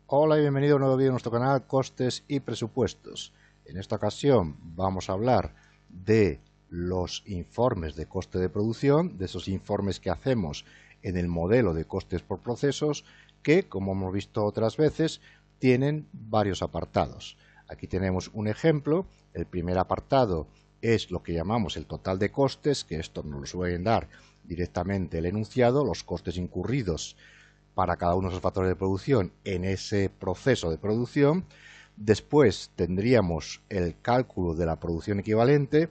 Hola y bienvenido a un nuevo vídeo de nuestro canal Costes y Presupuestos. En esta ocasión vamos a hablar de los informes de coste de producción, de esos informes que hacemos en el modelo de costes por procesos que, como hemos visto otras veces, tienen varios apartados. Aquí tenemos un ejemplo. El primer apartado es lo que llamamos el total de costes, que esto nos lo suelen dar directamente el enunciado, los costes incurridos para cada uno de esos factores de producción en ese proceso de producción. Después tendríamos el cálculo de la producción equivalente,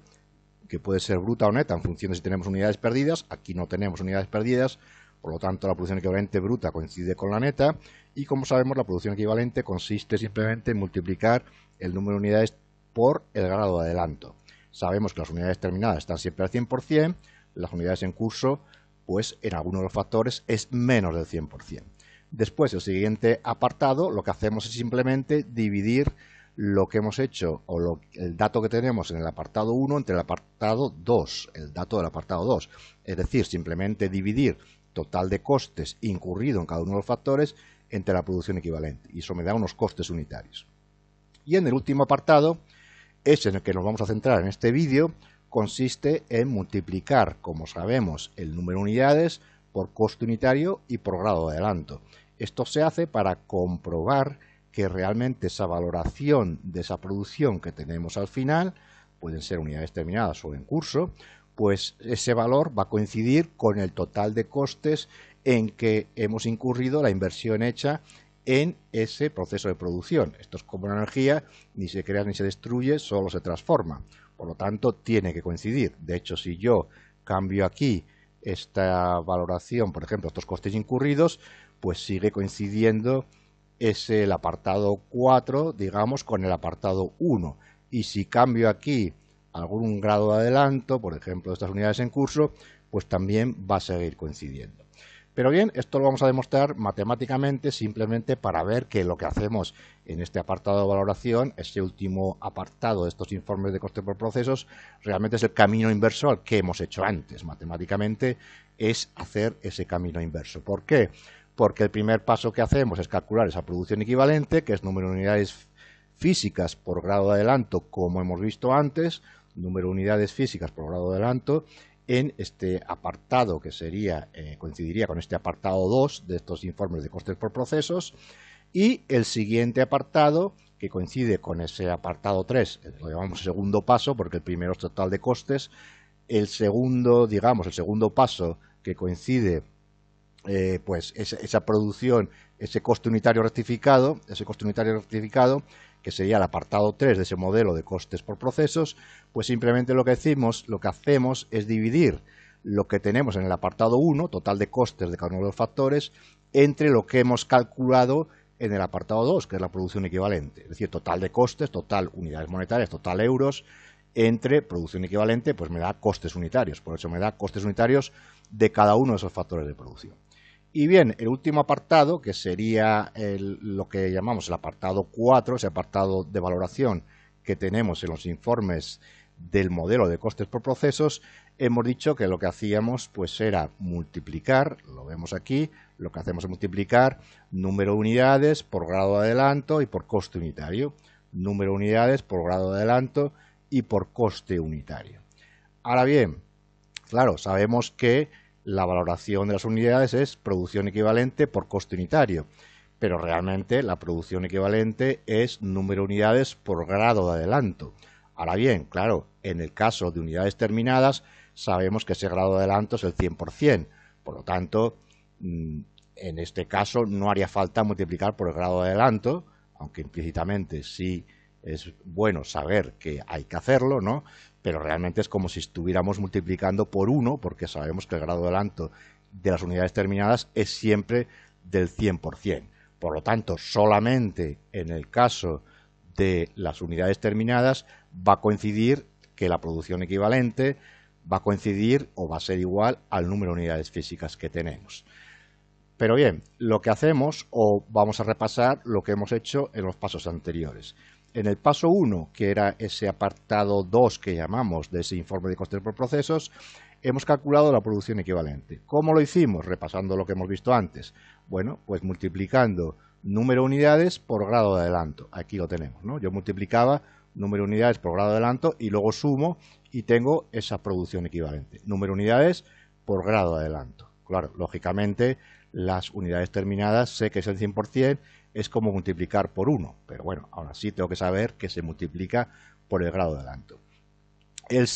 que puede ser bruta o neta en función de si tenemos unidades perdidas. Aquí no tenemos unidades perdidas, por lo tanto la producción equivalente bruta coincide con la neta, y como sabemos la producción equivalente consiste simplemente en multiplicar el número de unidades por el grado de adelanto. Sabemos que las unidades terminadas están siempre al 100%, las unidades en curso pues en algunos de los factores es menos del 100%. Después, el siguiente apartado, lo que hacemos es simplemente dividir lo que hemos hecho o el dato que tenemos en el apartado 1 entre el apartado 2, el dato del apartado 2. Es decir, simplemente dividir total de costes incurrido en cada uno de los factores entre la producción equivalente. Y eso me da unos costes unitarios. Y en el último apartado, es en el que nos vamos a centrar en este vídeo, consiste en multiplicar, como sabemos, el número de unidades por coste unitario y por grado de adelanto. Esto se hace para comprobar que realmente esa valoración de esa producción que tenemos al final, pueden ser unidades terminadas o en curso, pues ese valor va a coincidir con el total de costes en que hemos incurrido la inversión hecha en ese proceso de producción. Esto es como la energía, ni se crea ni se destruye, solo se transforma. Por lo tanto, tiene que coincidir. De hecho, si yo cambio aquí esta valoración, por ejemplo, estos costes incurridos, pues sigue coincidiendo el apartado 4, digamos, con el apartado 1. Y si cambio aquí algún grado de adelanto, por ejemplo, estas unidades en curso, pues también va a seguir coincidiendo. Pero bien, esto lo vamos a demostrar matemáticamente simplemente para ver que lo que hacemos en este apartado de valoración, este último apartado de estos informes de coste por procesos, realmente es el camino inverso al que hemos hecho antes. Matemáticamente es hacer ese camino inverso. ¿Por qué? Porque el primer paso que hacemos es calcular esa producción equivalente, que es número de unidades físicas por grado de adelanto, como hemos visto antes, número de unidades físicas por grado de adelanto, en este apartado que sería, coincidiría con este apartado 2 de estos informes de costes por procesos, y el siguiente apartado que coincide con ese apartado 3, lo llamamos segundo paso porque el primero es total de costes, el segundo, digamos, el segundo paso que coincide pues esa producción, ese coste unitario rectificado, que sería el apartado 3 de ese modelo de costes por procesos, pues simplemente lo que hacemos es dividir lo que tenemos en el apartado 1, total de costes de cada uno de los factores, entre lo que hemos calculado en el apartado 2, que es la producción equivalente. Es decir, total de costes, total unidades monetarias, total euros, entre producción equivalente, pues me da costes unitarios. Por eso me da costes unitarios de cada uno de esos factores de producción. Y bien, el último apartado, que sería lo que llamamos el apartado 4, ese apartado de valoración que tenemos en los informes del modelo de costes por procesos, hemos dicho que lo que hacíamos pues era multiplicar, lo vemos aquí, lo que hacemos es multiplicar número de unidades por grado de adelanto y por coste unitario, número de unidades por grado de adelanto y por coste unitario. Ahora bien, claro, sabemos que la valoración de las unidades es producción equivalente por coste unitario, pero realmente la producción equivalente es número de unidades por grado de adelanto. Ahora bien, claro, en el caso de unidades terminadas sabemos que ese grado de adelanto es el 100%, por lo tanto, en este caso no haría falta multiplicar por el grado de adelanto, aunque implícitamente sí es bueno saber que hay que hacerlo, ¿no? Pero realmente es como si estuviéramos multiplicando por 1, porque sabemos que el grado de adelanto de las unidades terminadas es siempre del 100%. Por lo tanto, solamente en el caso de las unidades terminadas va a coincidir que la producción equivalente va a coincidir o va a ser igual al número de unidades físicas que tenemos. Pero bien, lo que hacemos, o vamos a repasar lo que hemos hecho en los pasos anteriores. En el paso 1, que era ese apartado 2 que llamamos de ese informe de costes por procesos, hemos calculado la producción equivalente. ¿Cómo lo hicimos? Repasando lo que hemos visto antes. Bueno, pues multiplicando número de unidades por grado de adelanto. Aquí lo tenemos, ¿no? Yo multiplicaba número de unidades por grado de adelanto y luego sumo y tengo esa producción equivalente. Número de unidades por grado de adelanto. Claro, lógicamente las unidades terminadas sé que es el 100%, es como multiplicar por 1, pero bueno, ahora sí tengo que saber que se multiplica por el grado de adelanto. El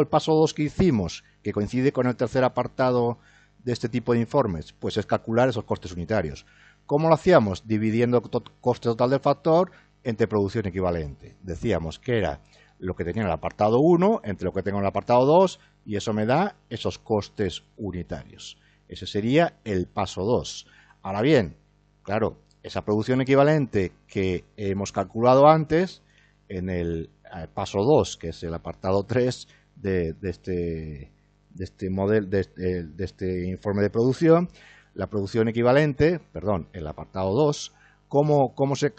paso 2 que hicimos, que coincide con el tercer apartado de este tipo de informes, pues es calcular esos costes unitarios. ¿Cómo lo hacíamos? Dividiendo coste total del factor entre producción equivalente. Decíamos que era lo que tenía en el apartado 1 entre lo que tengo en el apartado 2 y eso me da esos costes unitarios. Ese sería el paso 2. Ahora bien, claro, esa producción equivalente que hemos calculado antes, en el paso 2, que es el apartado 3 de este informe de producción, la producción equivalente, el apartado 2, ¿cómo se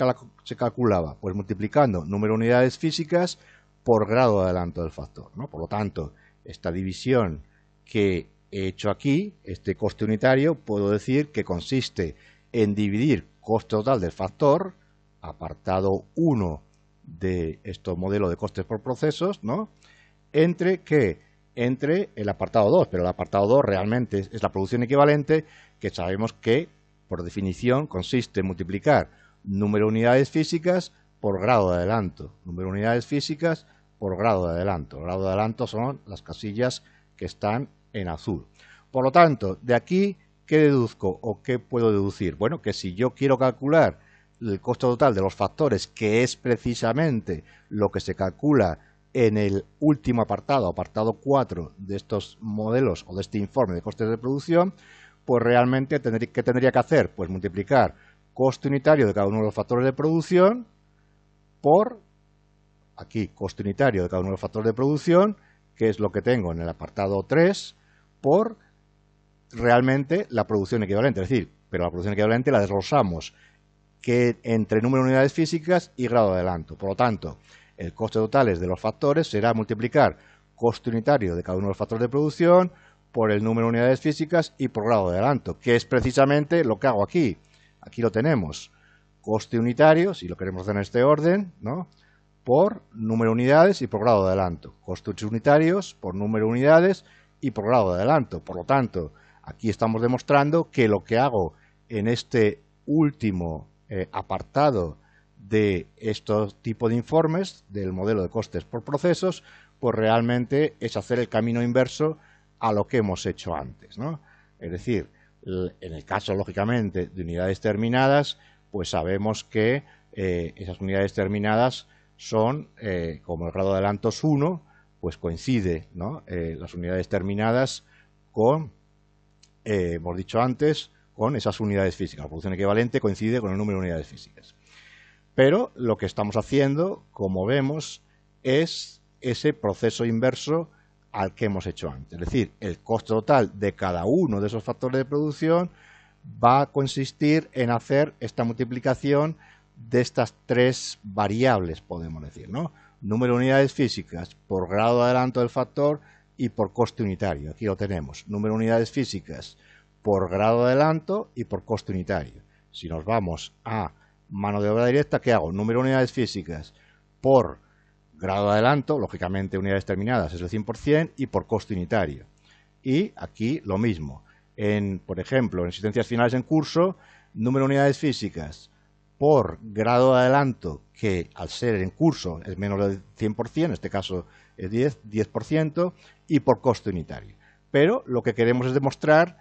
calculaba? Pues multiplicando número de unidades físicas por grado de adelanto del factor, ¿no? Por lo tanto, esta división que he hecho aquí, este coste unitario, puedo decir que consiste en dividir coste total del factor, apartado 1 de estos modelos de costes por procesos, ¿no? Entre el apartado 2, pero el apartado 2 realmente es la producción equivalente, que sabemos que, por definición, consiste en multiplicar número de unidades físicas por grado de adelanto. Número de unidades físicas por grado de adelanto. El grado de adelanto son las casillas que están en azul. Por lo tanto, de aquí, ¿qué deduzco o qué puedo deducir? Bueno, que si yo quiero calcular el coste total de los factores, que es precisamente lo que se calcula en el último apartado 4 de estos modelos o de este informe de costes de producción, pues realmente ¿qué tendría que hacer? Pues multiplicar coste unitario de cada uno de los factores de producción por, aquí, coste unitario de cada uno de los factores de producción, que es lo que tengo en el apartado 3, por realmente la producción equivalente. Es decir, pero la producción equivalente la desglosamos que entre número de unidades físicas y grado de adelanto. Por lo tanto, el coste total de los factores será multiplicar coste unitario de cada uno de los factores de producción por el número de unidades físicas y por grado de adelanto, que es precisamente lo que hago aquí. Aquí lo tenemos, coste unitario, si lo queremos hacer en este orden, ¿no? Por número de unidades y por grado de adelanto. Costes unitarios por número de unidades y por grado de adelanto. Por lo tanto, aquí estamos demostrando que lo que hago en este último apartado de estos tipos de informes del modelo de costes por procesos, pues realmente es hacer el camino inverso a lo que hemos hecho antes, ¿no? Es decir, en el caso, lógicamente, de unidades terminadas, pues sabemos que esas unidades terminadas son, como el grado de adelanto es 1, pues coincide, ¿no? Las unidades terminadas con, hemos dicho antes, con esas unidades físicas. La producción equivalente coincide con el número de unidades físicas. Pero lo que estamos haciendo, como vemos, es ese proceso inverso al que hemos hecho antes. Es decir, el coste total de cada uno de esos factores de producción va a consistir en hacer esta multiplicación de estas tres variables, podemos decir, ¿no? Número de unidades físicas por grado de adelanto del factor y por coste unitario. Aquí lo tenemos. Número de unidades físicas por grado de adelanto y por coste unitario. Si nos vamos a mano de obra directa, ¿qué hago? Número de unidades físicas por grado de adelanto, lógicamente unidades terminadas es el 100%, y por coste unitario. Y aquí lo mismo. Por ejemplo, en existencias finales en curso, número de unidades físicas por grado de adelanto, que al ser en curso es menos del 100%, en este caso es 10%, y por coste unitario. Pero lo que queremos es demostrar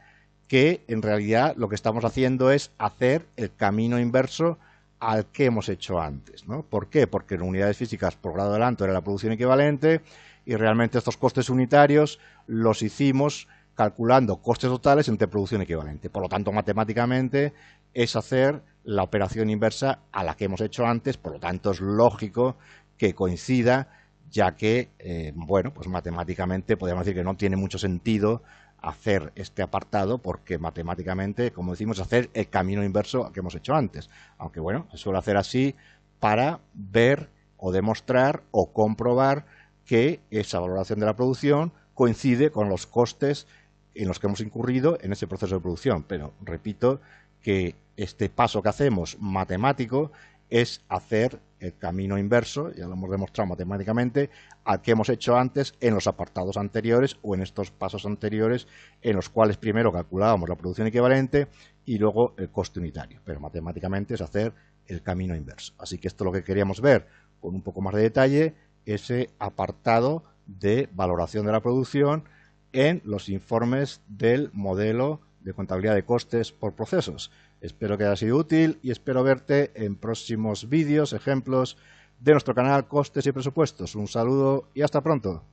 que en realidad lo que estamos haciendo es hacer el camino inverso al que hemos hecho antes, ¿no? ¿Por qué? Porque en unidades físicas por grado de adelanto era la producción equivalente y realmente estos costes unitarios los hicimos calculando costes totales entre producción equivalente. Por lo tanto, matemáticamente es hacer la operación inversa a la que hemos hecho antes, por lo tanto es lógico que coincida, ya que, bueno, pues matemáticamente podríamos decir que no tiene mucho sentido hacer este apartado porque matemáticamente, como decimos, hacer el camino inverso al que hemos hecho antes. Aunque bueno, se suele hacer así para ver o demostrar o comprobar que esa valoración de la producción coincide con los costes en los que hemos incurrido en ese proceso de producción. Pero repito que este paso que hacemos matemático es hacer el camino inverso, ya lo hemos demostrado matemáticamente, al que hemos hecho antes en los apartados anteriores o en estos pasos anteriores, en los cuales primero calculábamos la producción equivalente y luego el coste unitario. Pero matemáticamente es hacer el camino inverso. Así que esto es lo que queríamos ver con un poco más de detalle, ese apartado de valoración de la producción en los informes del modelo de contabilidad de costes por procesos. Espero que haya sido útil y espero verte en próximos vídeos, ejemplos de nuestro canal Costes y Presupuestos. Un saludo y hasta pronto.